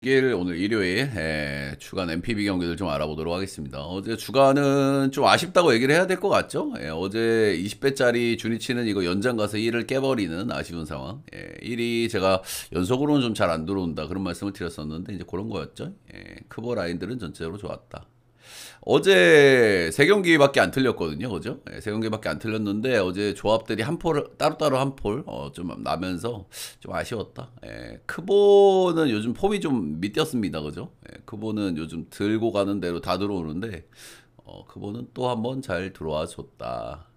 오늘 일요일 주간 MPB 경기들 좀 알아보도록 하겠습니다. 어제 주간은 좀 아쉽다고 얘기를 해야 될 것 같죠? 어제 20배짜리 주니치는 이거 연장 가서 1을 깨버리는 아쉬운 상황. 1이 제가 연속으로는 좀 잘 안 들어온다 그런 말씀을 드렸었는데 이제 그런 거였죠. 크보 라인들은 전체적으로 좋았다. 어제 세 경기밖에 안 틀렸거든요, 그죠? 세 경기밖에 안 틀렸는데 어제 조합들이 한 폴, 따로따로 한 폴, 좀 나면서 좀 아쉬웠다. 크보는 요즘 폼이 좀 밑뛰었습니다, 그죠? 크보는 요즘 들고 가는 대로 다 들어오는데, 크보는 또 한번 잘 들어와 줬다.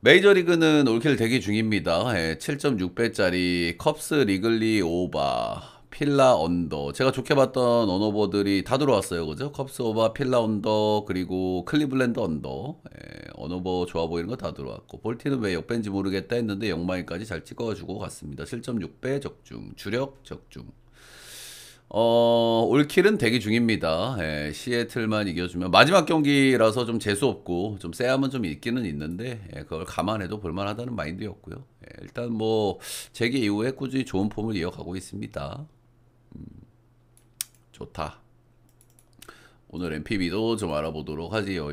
메이저리그는 올킬 대기 중입니다. 7.6배짜리 컵스 리글리 오바, 필라 언더. 제가 좋게 봤던 언어버들이 다 들어왔어요. 그죠? 컵스 오바, 필라 언더, 그리고 클리블랜드 언더. 언어버 좋아 보이는 거 다 들어왔고. 볼티는 왜 역배인지 모르겠다 했는데 역마인까지 잘 찍어주고 갔습니다. 7.6배 적중, 주력 적중. 올킬은 대기 중입니다. 시애틀만 이겨주면 마지막 경기라서 좀 재수 없고 좀 쎄함은 좀 있기는 있는데 그걸 감안해도 볼만하다는 마인드였고요. 일단 뭐 재기 이후에 꾸준히 좋은 폼을 이어가고 있습니다. 좋다. 오늘 MPB도 좀 알아보도록 하지요.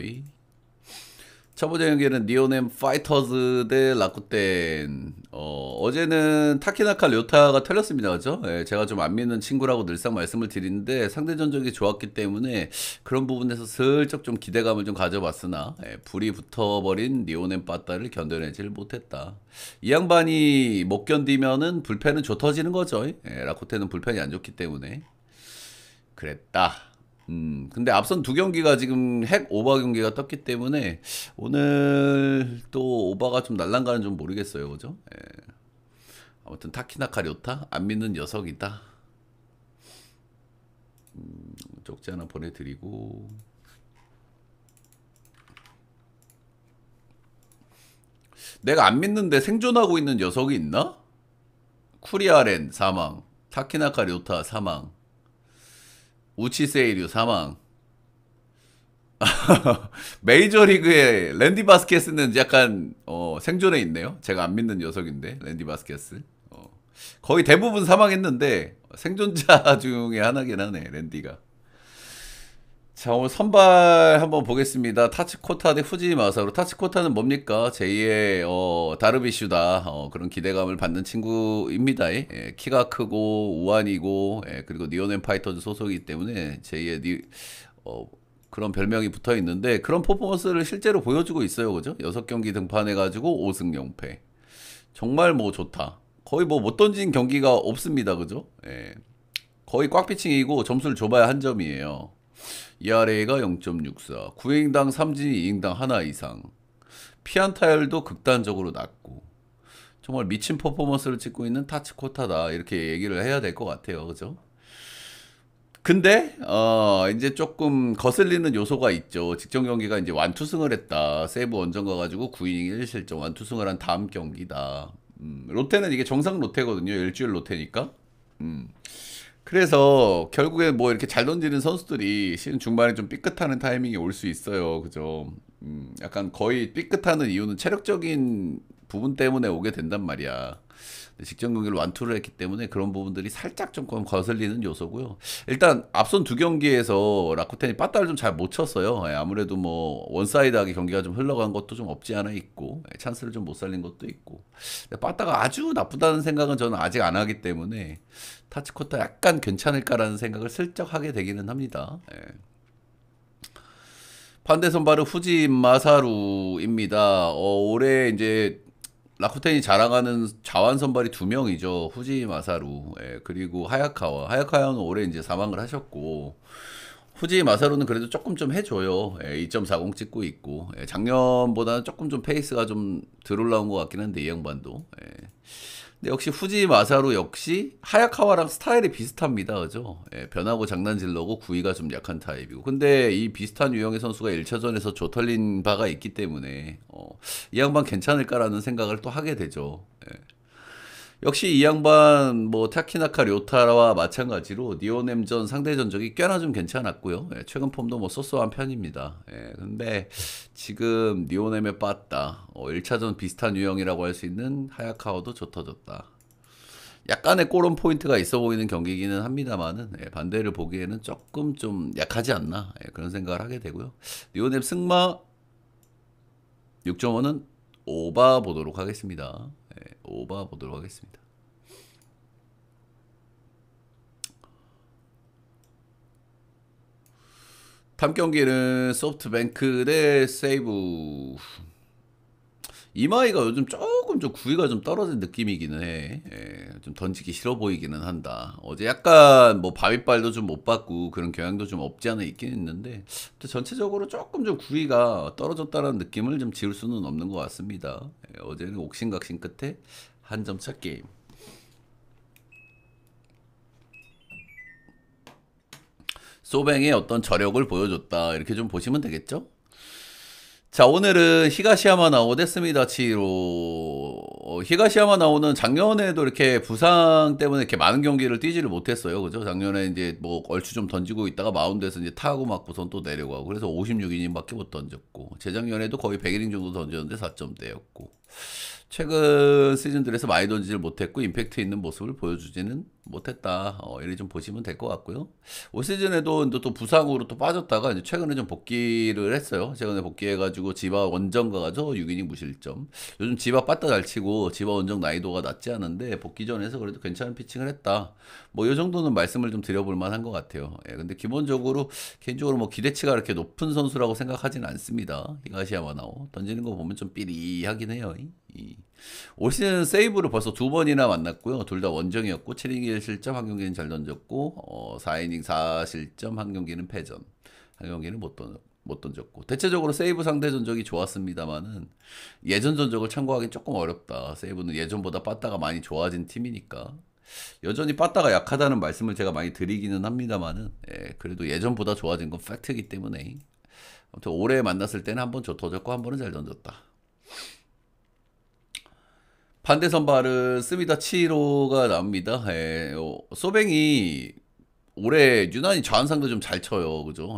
첫 번째 경기는 니오넴 파이터즈 대 라쿠텐. 어제는 타키나카 료타가 털렸습니다. 그죠? 제가 좀 안 믿는 친구라고 늘상 말씀을 드리는데 상대 전적이 좋았기 때문에 그런 부분에서 슬쩍 좀 기대감을 좀 가져봤으나 불이 붙어버린 니오넴 빠따를 견뎌내질 못했다. 이 양반이 못 견디면은 불펜은 조 터지는 거죠. 라쿠텐은 불펜이 안 좋기 때문에. 그랬다. 근데 앞선 두 경기가 지금 핵 오바 경기가 떴기 때문에 오늘 또 오바가 좀 날랑가는 좀 모르겠어요. 그죠? 아무튼 타키나카 료타 안 믿는 녀석이다. 쪽지 하나 보내드리고 내가 안 믿는데 생존하고 있는 녀석이 있나? 쿠리아렌 사망, 타키나카 료타 사망, 우치세이류 사망. 메이저리그의 랜디 바스켓스는 약간 생존해 있네요. 제가 안 믿는 녀석인데 랜디 바스켓스. 거의 대부분 사망했는데 생존자 중에 하나긴 하네 랜디가. 자, 오늘 선발 한번 보겠습니다. 타치코타 대 후지 마사루. 타치코타는 뭡니까? 제2의 다르비슈다. 그런 기대감을 받는 친구입니다. 키가 크고 우완이고 그리고 니오넴 파이터즈 소속이기 때문에 제2의 그런 별명이 붙어 있는데 그런 퍼포먼스를 실제로 보여주고 있어요. 그죠? 6경기 등판해가지고 5승 0패. 정말 뭐 좋다. 거의 뭐 못 던진 경기가 없습니다. 그죠? 거의 꽉피칭이고 점수를 줘봐야 한 점이에요. ERA가 0.64, 9인당 삼진이 2인당 하나 이상, 피안타율도 극단적으로 낮고 정말 미친 퍼포먼스를 찍고 있는 타치코타다 이렇게 얘기를 해야 될 것 같아요. 그죠? 근데 이제 조금 거슬리는 요소가 있죠. 직전 경기가 이제 완투승을 했다. 세이브 원정 가가지고 9이닝 1실점 완투승을 한 다음 경기다. 롯데는 이게 정상 롯데거든요. 일주일 롯데니까. 그래서 결국에 뭐 이렇게 잘 던지는 선수들이 시즌 중반에 좀 삐끗하는 타이밍이 올 수 있어요. 그죠? 약간 거의 삐끗하는 이유는 체력적인 부분 때문에 오게 된단 말이야. 직전 경기를 완투를 했기 때문에 그런 부분들이 살짝 조금 거슬리는 요소고요. 일단 앞선 두 경기에서 라쿠텐이 빠따를 좀 잘 못 쳤어요. 아무래도 뭐 원사이드하게 경기가 좀 흘러간 것도 좀 없지 않아 있고 찬스를 좀 못 살린 것도 있고 빠따가 아주 나쁘다는 생각은 저는 아직 안 하기 때문에 타치코타 약간 괜찮을까라는 생각을 슬쩍 하게 되기는 합니다. 반대 선발은 후지 마사루입니다. 올해 이제 라쿠텐이 자랑하는 자완 선발이 두 명이죠. 후지 마사루, 그리고 하야카와. 하야카와는 올해 이제 사망을 하셨고, 후지 마사루는 그래도 조금 좀 해줘요. 2.40 찍고 있고, 작년보다는 조금 좀 페이스가 좀 덜 올라온 것 같긴 한데, 이 양반도. 근데 역시 후지 마사루 역시 하야카와랑 스타일이 비슷합니다. 그죠? 변하고 장난질러고 구위가 좀 약한 타입이고. 근데 이 비슷한 유형의 선수가 1차전에서 조털린 바가 있기 때문에 이 양반 괜찮을까라는 생각을 또 하게 되죠. 역시 이 양반 뭐 타키나카 료타와 마찬가지로 니오넴전 상대 전적이 꽤나 좀 괜찮았고요. 최근 폼도 뭐 쏘쏘한 편입니다. 근데 지금 니오넴에 빠따 1차전 비슷한 유형이라고 할 수 있는 하야카와도 좋터졌다. 약간의 꼬론 포인트가 있어 보이는 경기이기는 합니다만은 반대를 보기에는 조금 좀 약하지 않나 그런 생각을 하게 되고요. 리오넬 승마 6.5는 오바 보도록 하겠습니다. 오바 보도록 하겠습니다. 다음 경기는 소프트뱅크 대 세이브. 이마이가 요즘 조금 좀 구위가 좀 떨어진 느낌이기는 해. 좀 던지기 싫어 보이기는 한다. 어제 약간 뭐 바윗발도 좀 못 받고 그런 경향도 좀 없지 않아 있긴 있는데 전체적으로 조금 좀 구위가 떨어졌다는 느낌을 좀 지울 수는 없는 것 같습니다. 어제는 옥신각신 끝에 한 점 차 게임. 소뱅의 어떤 저력을 보여줬다 이렇게 좀 보시면 되겠죠? 자, 오늘은 히가시야마 나오 데스미다 치로. 히가시야마 나오는 작년에도 이렇게 부상 때문에 이렇게 많은 경기를 뛰지를 못했어요. 그죠? 작년에 이제 뭐 얼추 좀 던지고 있다가 마운드에서 이제 타고 맞고선 또 내려가고 그래서 56이닝밖에 못 던졌고 재작년에도 거의 100이닝 정도 던졌는데 4점대였고 최근 시즌들에서 많이 던지질 못했고 임팩트 있는 모습을 보여주지는 못했다. 이렇게 좀 보시면 될 것 같고요. 올 시즌에도 또 부상으로 또 빠졌다가 이제 최근에 좀 복귀를 했어요. 최근에 복귀해가지고 지바 원정 가가지고 6이닝 무실점. 요즘 지바 빠따 잘 치고 지바 원정 난이도가 낮지 않은데 복귀 전에서 그래도 괜찮은 피칭을 했다. 뭐 이 정도는 말씀을 좀 드려볼 만한 것 같아요. 근데 기본적으로 개인적으로 뭐 기대치가 이렇게 높은 선수라고 생각하지는 않습니다. 히가시야마 나오 던지는 거 보면 좀 삐리하긴 해요. 올 시즌 세이브를 벌써 2번이나 만났고요. 둘 다 원정이었고 7이닝 1실점 한 경기는 잘 던졌고 4이닝 4실점 한 경기는 패전 한 경기는 못 던졌고 대체적으로 세이브 상대 전적이 좋았습니다만은 예전 전적을 참고하기 조금 어렵다. 세이브는 예전보다 빠따가 많이 좋아진 팀이니까 여전히 빠따가 약하다는 말씀을 제가 많이 드리기는 합니다만은 그래도 예전보다 좋아진 건 팩트이기 때문에 아무튼 올해 만났을 때는 한 번 더 졌고 한 번은 잘 던졌다. 반대 선발은 스미다 치로가 나옵니다. 소뱅이 올해 유난히 좌완상도 좀 잘 쳐요. 그죠?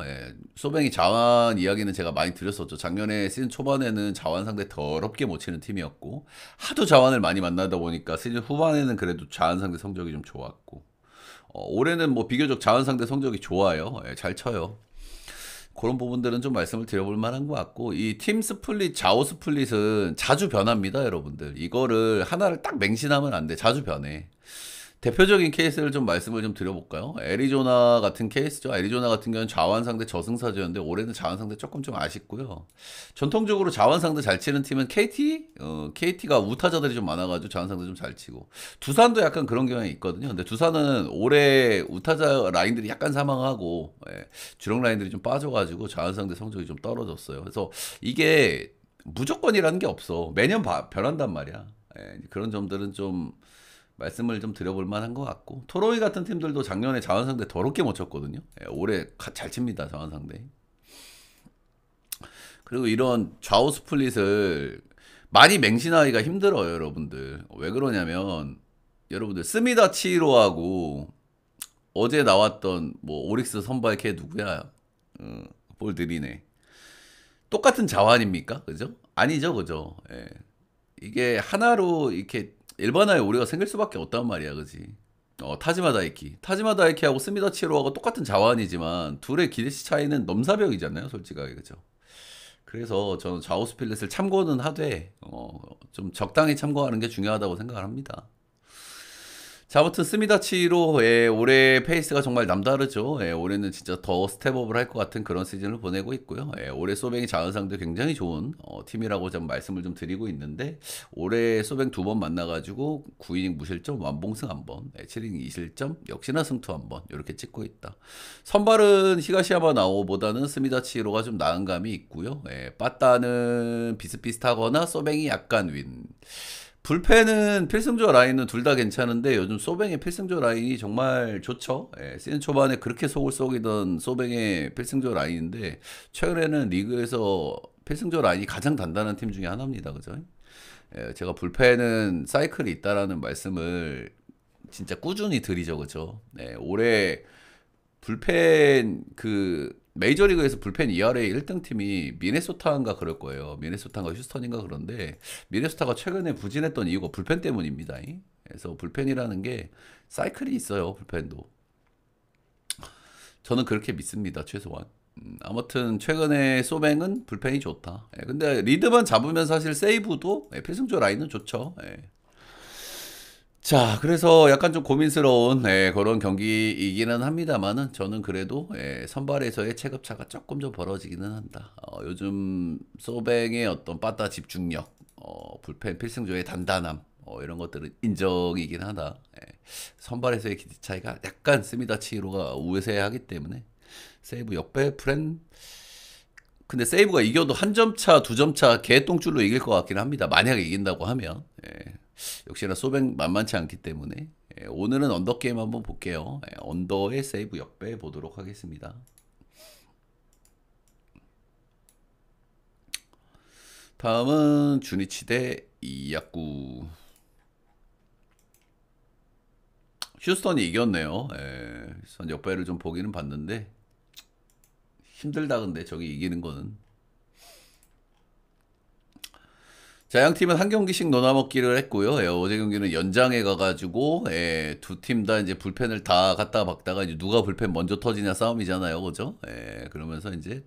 소뱅이 좌완 이야기는 제가 많이 드렸었죠. 작년에 시즌 초반에는 좌완 상대 더럽게 못 치는 팀이었고 하도 좌완을 많이 만나다 보니까 시즌 후반에는 그래도 좌완 상대 성적이 좀 좋았고 올해는 뭐 비교적 좌완 상대 성적이 좋아요. 잘 쳐요. 그런 부분들은 좀 말씀을 드려볼 만한 것 같고 이 팀 스플릿, 좌우 스플릿은 자주 변합니다, 여러분들. 이거를 하나를 딱 맹신하면 안 돼. 자주 변해. 대표적인 케이스를 좀 말씀을 좀 드려볼까요? 애리조나 같은 케이스죠. 애리조나 같은 경우는 좌완 상대 저승사자였는데 올해는 좌완 상대 조금 좀 아쉽고요. 전통적으로 좌완 상대 잘 치는 팀은 KT? KT가 우타자들이 좀 많아가지고 좌완 상대 좀 잘 치고 두산도 약간 그런 경향이 있거든요. 근데 두산은 올해 우타자 라인들이 약간 사망하고 주력 라인들이 좀 빠져가지고 좌완 상대 성적이 좀 떨어졌어요. 그래서 이게 무조건이라는 게 없어. 매년 변한단 말이야. 그런 점들은 좀 말씀을 좀 드려볼 만한 것 같고 토로이 같은 팀들도 작년에 자완 상대 더럽게 못 쳤거든요. 올해 잘 칩니다. 자완 상대. 그리고 이런 좌우 스플릿을 많이 맹신하기가 힘들어요, 여러분들. 왜 그러냐면 여러분들 스미다 치히로하고 어제 나왔던 뭐 오릭스 선발 걔 누구야? 볼 들이네. 똑같은 자완입니까? 그죠? 아니죠, 그죠? 이게 하나로 이렇게 일반화의 오류가 생길 수밖에 없단 말이야, 그지? 타지마 다이키. 타지마 다이키하고 스미다 치로하고 똑같은 자완이지만 둘의 기대치 차이는 넘사벽이잖아요, 솔직하게, 그죠? 그래서 저는 좌우 스플릿을 참고는 하되 좀 적당히 참고하는 게 중요하다고 생각을 합니다. 자, 아무튼 스미다치로 올해 페이스가 정말 남다르죠. 올해는 진짜 더 스텝업을 할 것 같은 그런 시즌을 보내고 있고요. 올해 소뱅이 자원상도 굉장히 좋은 팀이라고 좀 말씀을 좀 드리고 있는데 올해 소뱅 2번 만나가지고 9이닝 무실점 완봉승 한번 7이닝 2실점 역시나 승투 한번 이렇게 찍고 있다. 선발은 히가시야마 나오보다는 스미다치로가 좀 나은 감이 있고요. 빠따는 비슷비슷하거나 소뱅이 약간 윈. 불펜은 필승조 라인은 둘 다 괜찮은데 요즘 소뱅의 필승조 라인이 정말 좋죠. 시즌 초반에 그렇게 속을 썩이던 소뱅의 필승조 라인인데 최근에는 리그에서 필승조 라인이 가장 단단한 팀 중에 하나입니다. 그죠? 제가 불펜은 사이클이 있다라는 말씀을 진짜 꾸준히 드리죠. 그죠? 올해 불펜 메이저리그에서 불펜 ERA 1등 팀이 미네소타인가 그럴 거예요. 미네소타인가 휴스턴인가 그런데 미네소타가 최근에 부진했던 이유가 불펜 때문입니다. 그래서 불펜이라는 게 사이클이 있어요. 불펜도. 저는 그렇게 믿습니다. 최소한. 아무튼 최근에 소뱅은 불펜이 좋다. 예, 근데 리드만 잡으면 사실 세이브도 필승조 라인은 좋죠. 예. 자, 그래서 약간 좀 고민스러운 그런 경기이기는 합니다만은 저는 그래도 선발에서의 체급차가 조금 좀 벌어지기는 한다. 요즘 소뱅의 어떤 빠따 집중력, 불펜 필승조의 단단함, 이런 것들은 인정이긴 하다. 선발에서의 기대 차이가 약간 스미다치히로가 우세하기 때문에 세이브 역배 프렌. 근데 세이브가 이겨도 한 점 차, 두 점 차 개똥줄로 이길 것 같긴 합니다. 만약에 이긴다고 하면. 역시나 소뱅 만만치 않기 때문에 오늘은 언더 게임 한번 볼게요. 언더의 세이브 역배 보도록 하겠습니다. 다음은 주니치 대 이야구. 휴스턴이 이겼네요. 휴스턴 역배를 좀 보기는 봤는데 힘들다. 근데 저기 이기는 거는. 자, 양 팀은 한 경기씩 넣어먹기를 했고요. 어제 경기는 연장에 가가지고 두 팀 다 이제 불펜을 다 갖다 박다가 이제 누가 불펜 먼저 터지냐 싸움이잖아요, 그죠? 그러면서 이제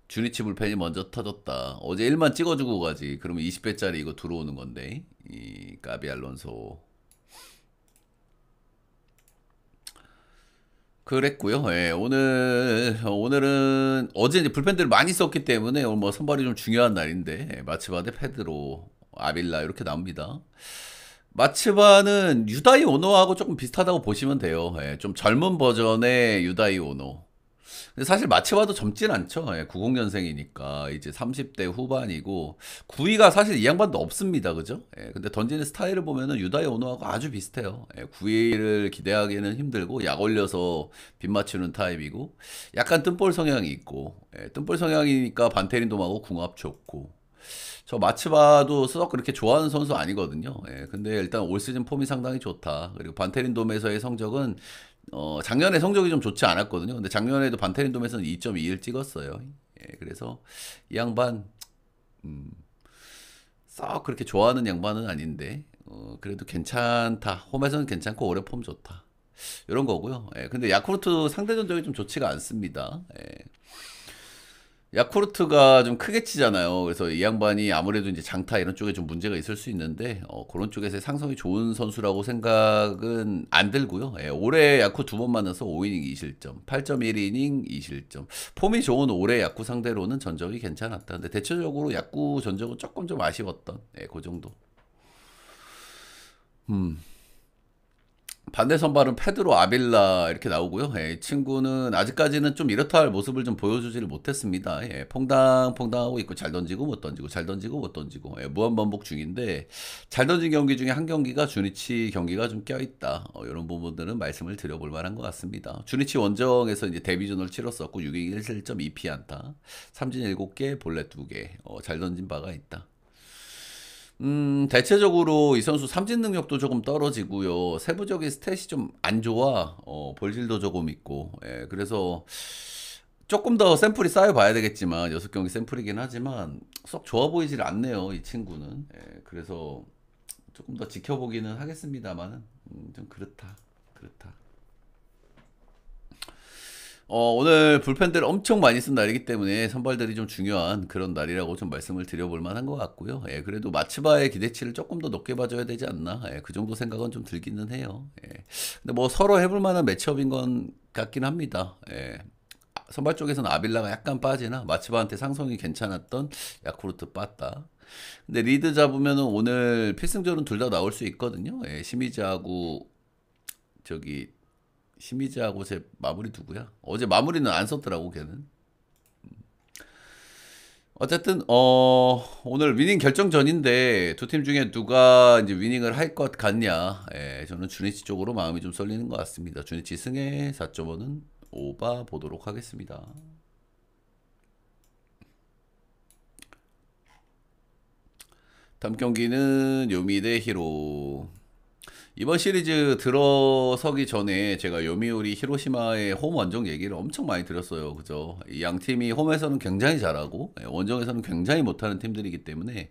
주니치 불펜이 먼저 터졌다. 어제 1만 찍어주고 가지. 그러면 20배짜리 이거 들어오는 건데. 이 까비 알론소. 그랬고요. 오늘은 어제 이제 불펜들을 많이 썼기 때문에 오늘 뭐 선발이 좀 중요한 날인데 마츠바 대 페드로, 아빌라 이렇게 나옵니다. 마츠바는 유다이 오노하고 조금 비슷하다고 보시면 돼요. 좀 젊은 버전의 유다이 오노. 근데 사실 마츠바도 젊진 않죠. 90년생이니까 이제 30대 후반이고 구위가 사실 이 양반도 없습니다. 그죠? 근데 던지는 스타일을 보면은 유다이 오노하고 아주 비슷해요. 구위를 기대하기는 힘들고 약 올려서 빗 맞추는 타입이고 약간 뜬볼 성향이 있고 뜬볼 성향이니까 반테린돔하고 궁합 좋고 저 마츠바도 썩 그렇게 좋아하는 선수 아니거든요. 근데 일단 올 시즌 폼이 상당히 좋다. 그리고 반테린돔에서의 성적은 작년에 성적이 좀 좋지 않았거든요. 근데 작년에도 반테린돔에서는 2.21 찍었어요. 그래서 이 양반 썩 그렇게 좋아하는 양반은 아닌데 그래도 괜찮다. 홈에서는 괜찮고 올해 폼 좋다. 이런 거고요. 근데 야쿠르트 상대 전적이 좀 좋지가 않습니다. 야쿠르트가 좀 크게 치잖아요. 그래서 이 양반이 아무래도 이제 장타 이런 쪽에 좀 문제가 있을 수 있는데 그런 쪽에서 상성이 좋은 선수라고 생각은 안 들고요. 올해 야쿠 두 번 만나서 5이닝 2실점, 8.1이닝 2실점. 폼이 좋은 올해 야쿠 상대로는 전적이 괜찮았다. 근데 대체적으로 야쿠 전적은 조금 좀 아쉬웠던 그 정도. 반대 선발은 페드로 아빌라 이렇게 나오고요. 이 친구는 아직까지는 좀 이렇다 할 모습을 좀 보여주지를 못했습니다. 퐁당퐁당하고 있고 잘 던지고 못 던지고 잘 던지고 못 던지고 무한 반복 중인데 잘 던진 경기 중에 한 경기가 주니치 경기가 좀 껴있다. 이런 부분들은 말씀을 드려볼 만한 것 같습니다. 주니치 원정에서 이제 데뷔전을 치렀었고 6인 1실점 2피안타, 삼진 7개, 볼넷 2개 잘 던진 바가 있다. 대체적으로 이 선수 삼진 능력도 조금 떨어지고요. 세부적인 스탯이 좀 안 좋아. 볼질도 조금 있고. 그래서 조금 더 샘플이 쌓여봐야 되겠지만 6경기 샘플이긴 하지만 썩 좋아 보이질 않네요. 이 친구는. 그래서 조금 더 지켜보기는 하겠습니다만 좀 그렇다. 그렇다. 오늘 불펜들 엄청 많이 쓴 날이기 때문에 선발들이 좀 중요한 그런 날이라고 좀 말씀을 드려볼 만한 것 같고요. 그래도 마츠바의 기대치를 조금 더 높게 봐줘야 되지 않나. 그 정도 생각은 좀 들기는 해요. 근데 뭐 서로 해볼 만한 매치업인 건 같긴 합니다. 선발 쪽에서는 아빌라가 약간 빠지나 마츠바한테 상성이 괜찮았던 야쿠르트 빠따. 근데 리드 잡으면은 오늘 필승전은 둘 다 나올 수 있거든요. 시미즈하고 저기 시미즈하고 제 마무리 누구야? 어제 마무리는 안 썼더라고 걔는. 어쨌든 오늘 위닝 결정전인데 두 팀 중에 누가 이제 위닝을 할 것 같냐? 저는 주니치 쪽으로 마음이 좀 쏠리는 것 같습니다. 주니치 승에 4.5는 오바 보도록 하겠습니다. 다음 경기는 요미 대 히로. 이번 시리즈 들어서기 전에 제가 요미우리 히로시마의 홈 원정 얘기를 엄청 많이 드렸어요. 그죠? 이 양 팀이 홈에서는 굉장히 잘하고 원정에서는 굉장히 못하는 팀들이기 때문에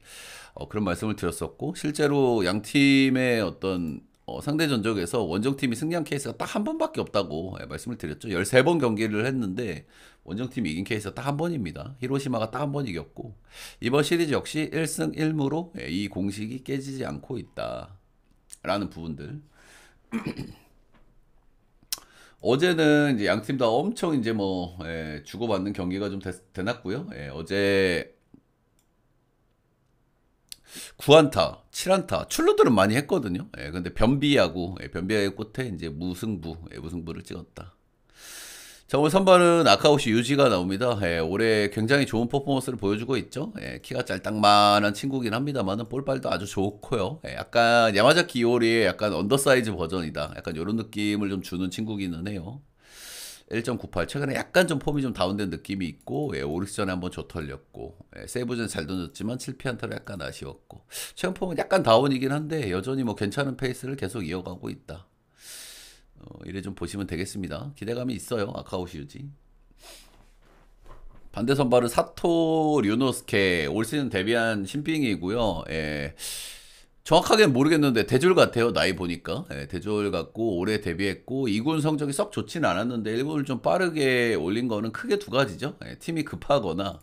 그런 말씀을 드렸었고 실제로 양 팀의 어떤 상대 전적에서 원정팀이 승리한 케이스가 딱 한 번밖에 없다고 말씀을 드렸죠. 13번 경기를 했는데 원정팀이 이긴 케이스가 딱 한 번입니다. 히로시마가 딱 한 번 이겼고 이번 시리즈 역시 1승 1무로 이 공식이 깨지지 않고 있다. 라는 부분들. 어제는 이제 양 팀 다 엄청 이제 뭐 주고받는 경기가 좀 되났고요. 어제 9안타, 7안타 출루들은 많이 했거든요. 근데 변비야구 끝에 이제 무승부를 찍었다. 자, 오늘 선발은 아카우시 유지가 나옵니다. 올해 굉장히 좋은 퍼포먼스를 보여주고 있죠. 키가 짤딱만한 친구긴 합니다만은 볼빨도 아주 좋고요. 약간 야마자키 이오리의 약간 언더사이즈 버전이다. 약간 이런 느낌을 좀 주는 친구기는 해요. 1.98 최근에 약간 좀 폼이 좀 다운된 느낌이 있고 오릭스전에 한번 조털렸고 세이브전 잘 던졌지만 7피안타로 약간 아쉬웠고 최근 폼은 약간 다운이긴 한데 여전히 뭐 괜찮은 페이스를 계속 이어가고 있다. 이래 좀 보시면 되겠습니다. 기대감이 있어요. 아카우시 유지. 반대 선발은 사토 류노스케 올 시즌 데뷔한 신빙이고요. 정확하게는 모르겠는데 대졸 같아요. 나이 보니까 대졸 같고 올해 데뷔했고 2군 성적이 썩 좋진 않았는데 1군을 좀 빠르게 올린 거는 크게 두 가지죠. 팀이 급하거나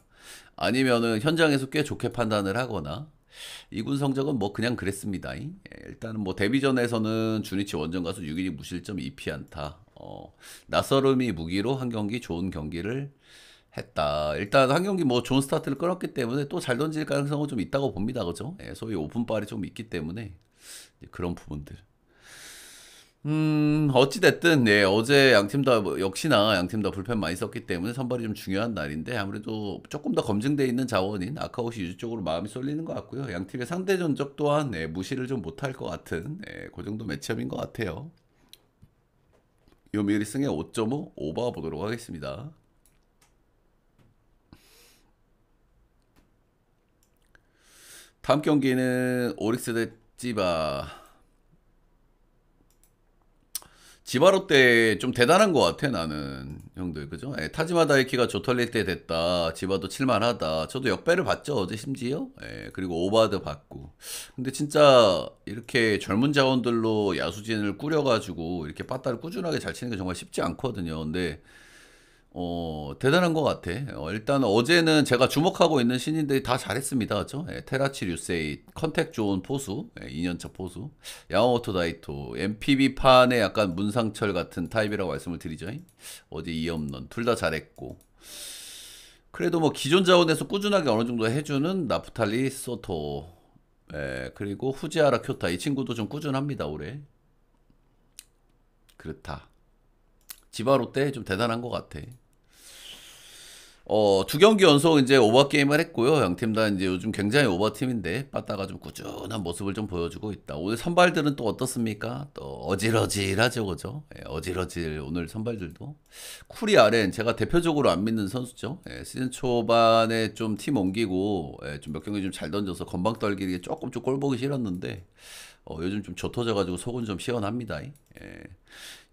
아니면은 현장에서 꽤 좋게 판단을 하거나 2군 성적은 뭐 그냥 그랬습니다. 일단은 뭐 데뷔전에서는 주니치 원정 가수 6이닝 무실점 2피안타. 낯설음이 무기로 한 경기 좋은 경기를 했다. 일단 한 경기 뭐 좋은 스타트를 끊었기 때문에 또 잘 던질 가능성은 좀 있다고 봅니다. 그죠? 소위 오픈발이 좀 있기 때문에 그런 부분들. 어찌됐든, 어제 양팀 다, 역시나 양팀 다 불펜 많이 썼기 때문에 선발이 좀 중요한 날인데, 아무래도 조금 더 검증되어 있는 자원인 아카우시 유지 쪽으로 마음이 쏠리는 것 같고요. 양팀의 상대 전적 또한, 무시를 좀 못할 것 같은, 그 정도 매치업인 것 같아요. 요미우리 승에 5.5 오버 보도록 하겠습니다. 다음 경기는 오릭스 대 찌바. 지바로 때 좀 대단한 것 같아 나는 형들 그죠? 타지마 다이키가 조털릴 때 됐다. 지바도 칠만하다. 저도 역배를 봤죠 어제 심지어. 그리고 오바드 봤고. 근데 진짜 이렇게 젊은 자원들로 야수진을 꾸려가지고 이렇게 빠따를 꾸준하게 잘 치는 게 정말 쉽지 않거든요. 근데 대단한 것 같아. 일단 어제는 제가 주목하고 있는 신인들이 다 잘했습니다. 그죠? 테라치 류세이, 컨택 좋은 포수, 2년차 포수, 야마모토 다이토, MPB판의 약간 문상철 같은 타입이라고 말씀을 드리죠. 어제 2홈런, 둘 다 잘했고. 그래도 뭐 기존 자원에서 꾸준하게 어느 정도 해주는 나프탈리 소토, 그리고 후지하라 쿄타, 이 친구도 좀 꾸준합니다, 올해. 그렇다. 지바로 때 좀 대단한 것 같아. 두 경기 연속 이제 오버 게임을 했고요. 양팀 다 이제 요즘 굉장히 오버 팀인데 빠따가 좀 꾸준한 모습을 좀 보여주고 있다. 오늘 선발들은 또 어떻습니까? 또 어질어질하죠, 그죠? 어질어질 오늘 선발들도 쿠리 아렌 제가 대표적으로 안 믿는 선수죠. 시즌 초반에 좀 팀 옮기고 좀 몇 경기 좀 잘 던져서 건방 떨기게 조금 좀 꼴 보기 싫었는데 요즘 좀 젖어져가지고 속은 좀 시원합니다.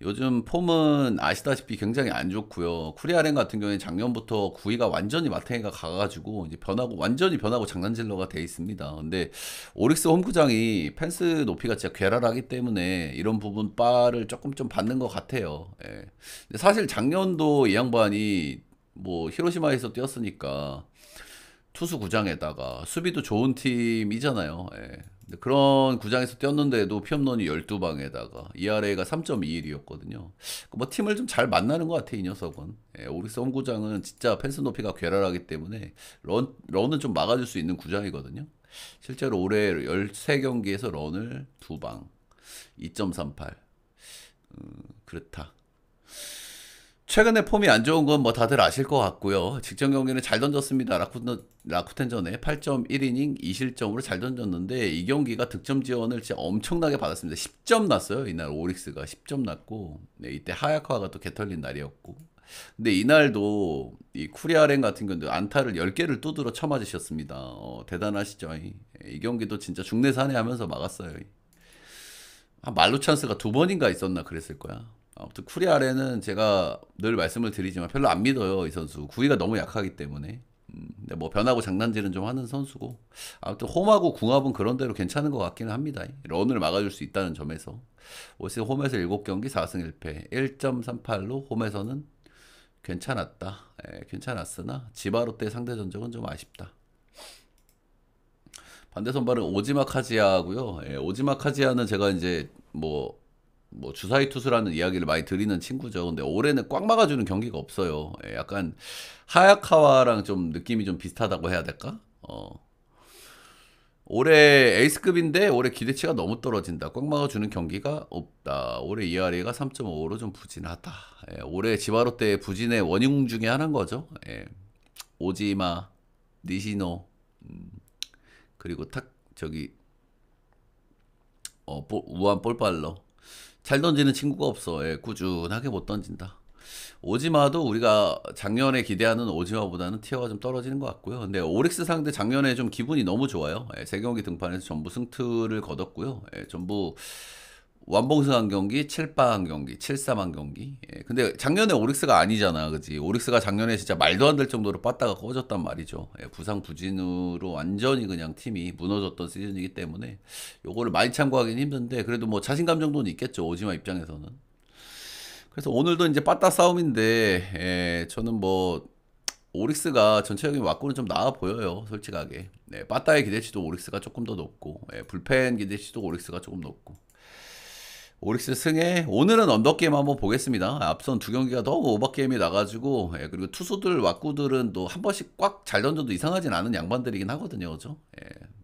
요즘 폼은 아시다시피 굉장히 안 좋고요. 쿠리아렌 같은 경우에 작년부터 구위가 완전히 마탱이가 가가지고 이제 완전히 변하고 장난질러가 돼 있습니다. 근데 오릭스 홈구장이 펜스 높이가 진짜 괴랄하기 때문에 이런 부분 바를 조금 좀 받는 것 같아요. 근데 사실 작년도 이 양반이 뭐 히로시마에서 뛰었으니까 투수 구장에다가 수비도 좋은 팀이잖아요. 근데 그런 구장에서 뛰었는데도 피홈런이 12방에다가 ERA가 3.21이었거든요. 뭐 팀을 좀 잘 만나는 것 같아 이 녀석은. 오릭스 홈구장은 진짜 펜스 높이가 괴랄하기 때문에 런은 좀 막아줄 수 있는 구장이거든요. 실제로 올해 13경기에서 런을 2방 2.38 그렇다. 최근에 폼이 안 좋은 건 뭐 다들 아실 것 같고요. 직전 경기는 잘 던졌습니다. 라쿠텐전에 8.1이닝 2실점으로 잘 던졌는데 이 경기가 득점 지원을 진짜 엄청나게 받았습니다. 10점 났어요. 이날 오릭스가 10점 났고 이때 하야카와가 또 개털린 날이었고 근데 이날도 이 쿠리아렌 같은 경우도 안타를 10개를 두드러 쳐맞으셨습니다. 대단하시죠. 이 경기도 진짜 중내산해 하면서 막았어요. 말루 찬스가 두 번인가 있었나 그랬을 거야. 아무튼 쿠리아레는 제가 늘 말씀을 드리지만 별로 안 믿어요. 이 선수 구위가 너무 약하기 때문에. 근데 뭐 변하고 장난질은 좀 하는 선수고, 아무튼 홈하고 궁합은 그런 대로 괜찮은 것 같기는 합니다. 런을 막아줄 수 있다는 점에서 올 시즌 홈에서 7경기 4승 1패 1.38로 홈에서는 괜찮았다. 괜찮았으나 지바롯데 상대 전적은 좀 아쉽다. 반대 선발은 오지마 카지야고요. 오지마 카지야는 제가 이제 뭐 주사위 투수라는 이야기를 많이 드리는 친구죠. 근데 올해는 꽉 막아주는 경기가 없어요. 약간 하야카와랑 좀 느낌이 좀 비슷하다고 해야 될까? 올해 에이스급인데 올해 기대치가 너무 떨어진다. 꽉 막아주는 경기가 없다. 올해 ERA가 3.5로 좀 부진하다. 올해 지바롯데의 부진의 원인 중에 하나인 거죠. 오지마, 니시노, 그리고 저기 우한 볼빨러. 잘 던지는 친구가 없어. 꾸준하게 못 던진다. 오지마도 우리가 작년에 기대하는 오지마보다는 티어가 좀 떨어지는 것 같고요. 근데 오릭스 상대 작년에 좀 기분이 너무 좋아요. 세 경기 등판에서 전부 승투를 거뒀고요. 전부 완봉승한 경기, 7방 경기, 7-3한 경기. 근데 작년에 오릭스가 아니잖아, 그지? 오릭스가 작년에 진짜 말도 안 될 정도로 빠따가 꺼졌단 말이죠. 부상 부진으로 완전히 그냥 팀이 무너졌던 시즌이기 때문에 요거를 많이 참고하기는 힘든데, 그래도 뭐 자신감 정도는 있겠죠, 오지마 입장에서는. 그래서 오늘도 이제 빠따 싸움인데, 저는 뭐 오릭스가 전체적인 왁구는 좀 나아 보여요, 솔직하게. 빠따의 기대치도 오릭스가 조금 더 높고, 불펜 기대치도 오릭스가 조금 높고. 오릭스 승에 오늘은 언더게임 한번 보겠습니다. 앞선 두 경기가 너무 오버게임이 나가지고, 그리고 투수들 왁구들은 또 한 번씩 꽉 잘 던져도 이상하진 않은 양반들이긴 하거든요, 그죠?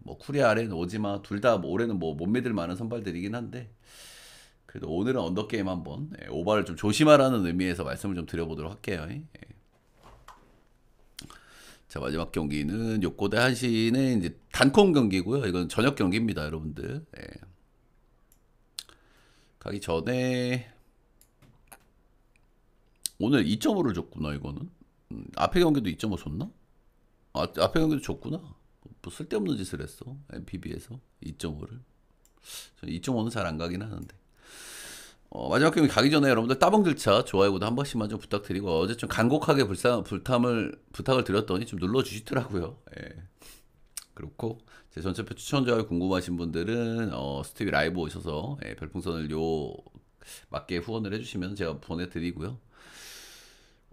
뭐 쿠리아렌, 오지마 둘 다 올해는 뭐 못 믿을 만한 선발들이긴 한데, 그래도 오늘은 언더게임 한번 오버를 좀 조심하라는 의미에서 말씀을 좀 드려보도록 할게요. 자, 마지막 경기는 요코대 한신의 이제 단콤 경기고요. 이건 저녁 경기입니다, 여러분들. 가기 전에 오늘 2.5를 줬구나. 이거는 앞에 경기도 2.5 줬나? 앞에 경기도 줬구나. 뭐 쓸데없는 짓을 했어, MPB에서 2.5를. 2.5는 잘 안 가긴 하는데, 마지막 경기 가기 전에 여러분들 따봉들차 좋아요 구독 한 번씩만 좀 부탁드리고, 어제 좀 간곡하게 부탁을 드렸더니 좀 눌러주시더라고요. 그렇고 제 전체표 추천 좋아요 궁금하신 분들은 스티비 라이브 오셔서 별풍선을 맞게 후원을 해주시면 제가 보내드리고요.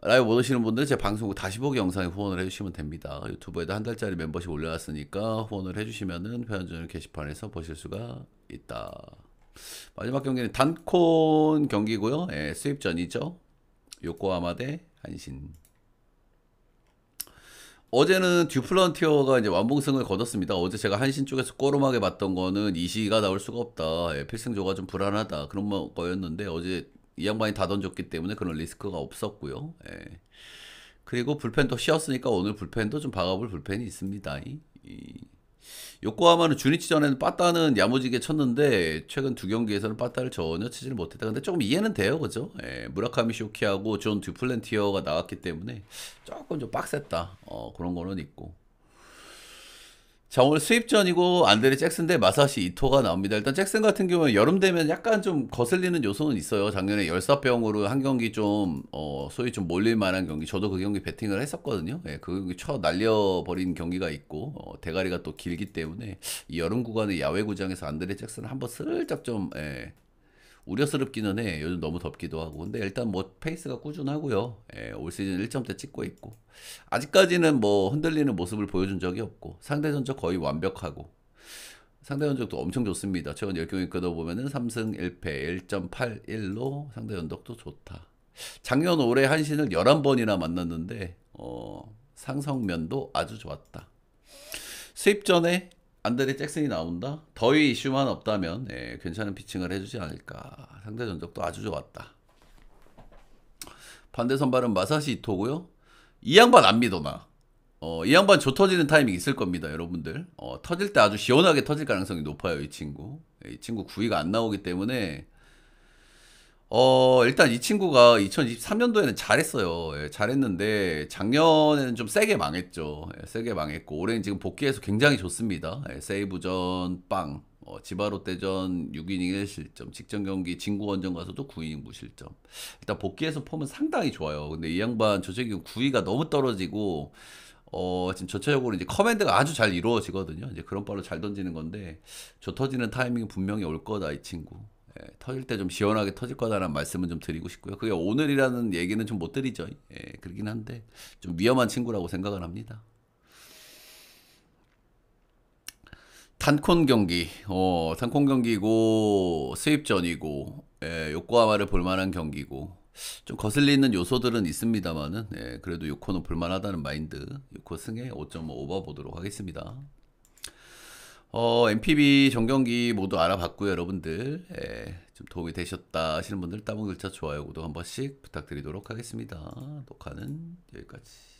라이브 못 오시는 분들은 제 방송국 다시 보기 영상에 후원을 해주시면 됩니다. 유튜브에도 한 달짜리 멤버십 올려놨으니까 후원을 해주시면은 편의점 게시판에서 보실 수가 있다. 마지막 경기는 단콘 경기고요. 수입전이죠. 요코하마 대 한신. 어제는 듀플런티어가 이제 완봉승을 거뒀습니다. 어제 제가 한신 쪽에서 꼬름하게 봤던 거는 이시가 나올 수가 없다, 필승조가 좀 불안하다, 그런 거였는데 어제 이 양반이 다 던졌기 때문에 그런 리스크가 없었고요. 그리고 불펜도 쉬었으니까 오늘 불펜도 좀 박아볼 불펜이 있습니다. 요코하마는 주니치 전에는 빠따는 야무지게 쳤는데 최근 두 경기에서는 빠따를 전혀 치지를 못했다. 근데 조금 이해는 돼요, 그죠? 무라카미 쇼키하고 존 듀플랜티어가 나왔기 때문에 조금 좀 빡셌다. 그런 거는 있고. 자, 오늘 수입전이고 안드레 잭슨 대 마사시 이토가 나옵니다. 일단 잭슨 같은 경우는 여름 되면 약간 좀 거슬리는 요소는 있어요. 작년에 열사병으로 한 경기 좀 소위 좀 몰릴 만한 경기, 저도 그 경기 배팅을 했었거든요. 그 경기 날려버린 경기가 있고, 대가리가 또 길기 때문에 이 여름 구간의 야외 구장에서 안드레 잭슨을 한번 슬쩍 좀 우려스럽기는 해. 요즘 너무 덥기도 하고. 근데 일단 뭐 페이스가 꾸준하고요. 올 시즌 1점대 찍고 있고, 아직까지는 뭐 흔들리는 모습을 보여준 적이 없고, 상대 전적 거의 완벽하고, 상대 전적도 엄청 좋습니다. 최근 10경기 끊어보면은 3승 1패 1.81로 상대 전적도 좋다. 작년 올해 한신을 11번이나 만났는데 상성면도 아주 좋았다. 수입 전에 안드레 잭슨이 나온다? 더위 이슈만 없다면 괜찮은 피칭을 해주지 않을까. 상대 전적도 아주 좋았다. 반대 선발은 마사시 이토고요. 이 양반 안 믿어 나. 이 양반 조 터지는 타이밍 있을 겁니다, 여러분들. 터질 때 아주 시원하게 터질 가능성이 높아요, 이 친구. 이 친구 구위가 안 나오기 때문에 일단 이 친구가 2023년도에는 잘했어요. 잘했는데 작년에는 좀 세게 망했죠. 세게 망했고 올해는 지금 복귀해서 굉장히 좋습니다. 세이브전 빵, 지바 롯데전 6이닝 1실점, 직전 경기 진구원전 가서도 9이닝 무실점. 일단 복귀해서 폼은 상당히 좋아요. 근데 이 양반 전체적인 구위가 너무 떨어지고 지금 전체적으로 이제 커맨드가 아주 잘 이루어지거든요. 이제 그런 발로 잘 던지는 건데 저 터지는 타이밍이 분명히 올 거다 이 친구. 예, 터질 때 좀 시원하게 터질 거다라는 말씀은 좀 드리고 싶고요. 그게 오늘이라는 얘기는 좀 못 드리죠. 예, 그러긴 한데 좀 위험한 친구라고 생각을 합니다. 탄콘 경기, 탄콘 경기고 스윕전이고, 예, 요코하마를 볼만한 경기고, 좀 거슬리는 요소들은 있습니다만은, 예, 그래도 요코는 볼만하다는 마인드, 요코 승에 5.5 오버 보도록 하겠습니다. MPB 전경기 모두 알아봤고요, 여러분들. 예, 좀 도움이 되셨다 하시는 분들 따봉 글자 좋아요, 구독 한 번씩 부탁드리도록 하겠습니다. 녹화는 여기까지.